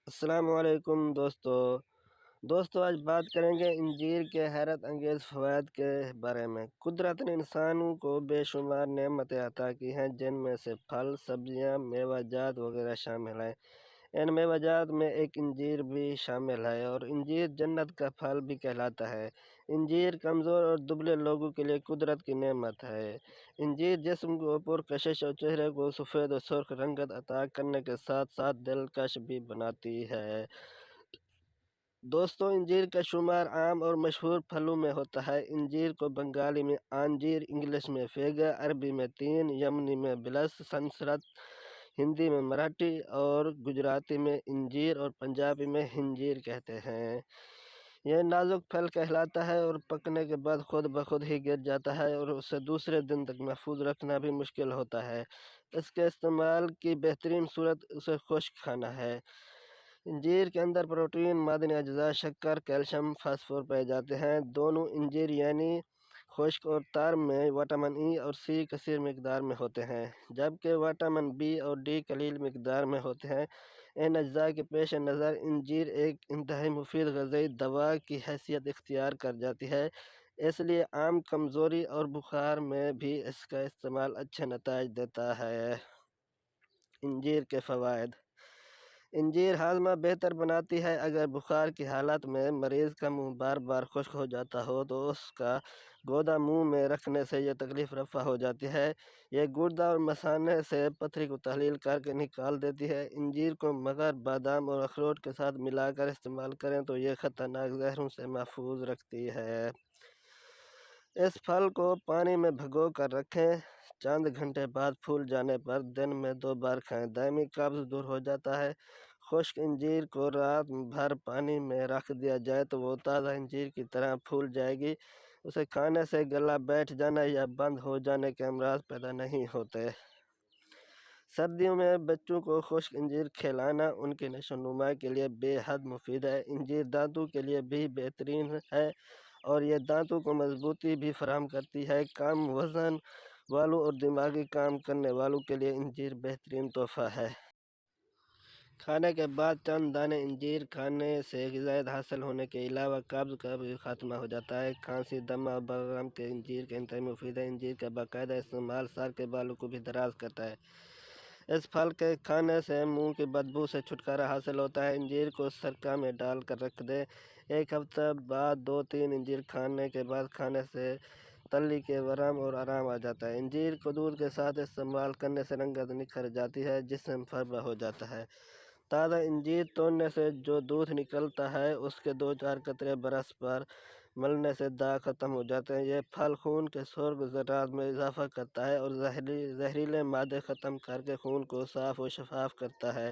السلام علیکم دوستو آج بات کریں گے انجیر کے حیرت انگیز فوائد کے بارے میں۔ قدرت نے انسانوں کو بے شمار نعمتیں عطا کی ہیں، جن میں سے پھل، سبزیاں، میوہ جات وغیرہ شامل ہیں۔ ان میوہ جات میں ایک انجیر بھی شامل ہے اور انجیر جنت کا پھل بھی کہلاتا ہے۔ انجیر کمزور اور دبلے لوگوں کے لیے قدرت کی نعمت ہے۔ انجیر جسم کو پرکشش اور چہرے کو سفید اور سرخ رنگت عطا کرنے کے ساتھ ساتھ دلکش بھی بناتی ہے۔ دوستو انجیر کا شمار عام اور مشہور پھلوں میں ہوتا ہے۔ انجیر کو بنگالی میں آنجیر، انگلش میں فیگا، عربی میں تین، یمنی میں بلس، سنسکرت، ہندی میں مراٹھی اور گجراتی میں انجیر اور پنجابی میں ہنجیر کہتے ہیں۔ یہ نازک پھل کہلاتا ہے اور پکنے کے بعد خود بخود ہی گر جاتا ہے اور اسے دوسرے دن تک محفوظ رکھنا بھی مشکل ہوتا ہے۔ اس کے استعمال کی بہترین صورت اسے خشک کھانا ہے۔ انجیر کے اندر پروٹین، معدنی اجزاء، شکر، کیلشیم، فاسفور پائے جاتے ہیں۔ دونوں انجیر یعنی خشک اور تار میں وٹامن ای اور سی کثیر مقدار میں ہوتے ہیں، جبکہ وٹامن بی اور ڈی قلیل مقدار میں ہوتے ہیں۔ ان اجزاء کے پیش نظر انجیر ایک انتہائی مفید غذائی دوا کی حیثیت اختیار کر جاتی ہے، اس لیے عام کمزوری اور بخار میں بھی اس کا استعمال اچھے نتائج دیتا ہے۔ انجیر کے فوائد: انجیر ہاضمہ بہتر بناتی ہے۔ اگر بخار کی حالت میں مریض کا منہ بار بار خشک ہو جاتا ہو تو اس کا گودا منہ میں رکھنے سے یہ تکلیف رفع ہو جاتی ہے۔ یہ گردہ اور مثانے سے پتھری کو تحلیل کر کے نکال دیتی ہے۔ انجیر کو مگر، بادام اور اخروٹ کے ساتھ ملا کر استعمال کریں تو یہ خطرناک زہروں سے محفوظ رکھتی ہے۔ اس پھل کو پانی میں بھگو کر رکھیں، چند گھنٹے بعد پھول جانے پر دن میں 2 بار کھائیں، دائمی قبض دور ہو جاتا ہے۔ خشک انجیر کو رات بھر پانی میں رکھ دیا جائے تو وہ تازہ انجیر کی طرح پھول جائے گی۔ اسے کھانے سے گلا بیٹھ جانا یا بند ہو جانے کے امراض پیدا نہیں ہوتے۔ سردیوں میں بچوں کو خشک انجیر کھلانا ان کی نشو و نما کے لیے بے حد مفید ہے۔ انجیر دانتوں کے لیے بھی بہترین ہے اور یہ دانتوں کو مضبوطی بھی فراہم کرتی ہے۔ کم وزن والوں اور دماغی کام کرنے والوں کے لیے انجیر بہترین تحفہ ہے۔ کھانے کے بعد چند دانے انجیر کھانے سے غذائیت حاصل ہونے کے علاوہ قبض کا بھی خاتمہ ہو جاتا ہے۔ کھانسی، دمہ اور بلغم کے انجیر کے انتہائی مفید ہے۔ انجیر کا باقاعدہ استعمال سر کے بالوں کو بھی دراز کرتا ہے۔ اس پھل کے کھانے سے منہ کی بدبو سے چھٹکارا حاصل ہوتا ہے۔ انجیر کو سرکہ میں ڈال کر رکھ دیں، ایک ہفتہ بعد 2-3 انجیر کھانے کے بعد کھانے سے تلی کے ورم اور آرام آ جاتا ہے۔ انجیر کو دودھ کے ساتھ استعمال کرنے سے رنگت نکھر جاتی ہے، جسم فربہ ہو جاتا ہے۔ تازہ انجیر توڑنے سے جو دودھ نکلتا ہے اس کے 2-4 قطرے برس پر ملنے سے داغ ختم ہو جاتے ہیں۔ یہ پھل خون کے سرخ ذرات میں اضافہ کرتا ہے اور زہریلے مادے ختم کر کے خون کو صاف و شفاف کرتا ہے۔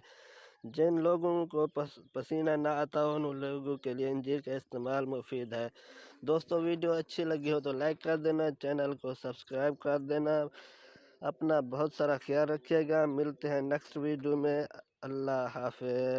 جن لوگوں کو پسینہ نہ آتا ہو ان لوگوں کے لیے انجیر کا استعمال مفید ہے۔ دوستو ویڈیو اچھی لگی ہو تو لائک کر دینا، چینل کو سبسکرائب کر دینا۔ اپنا بہت سارا خیال رکھیے گا، ملتے ہیں نیکسٹ ویڈیو میں۔ اللہ حافظ۔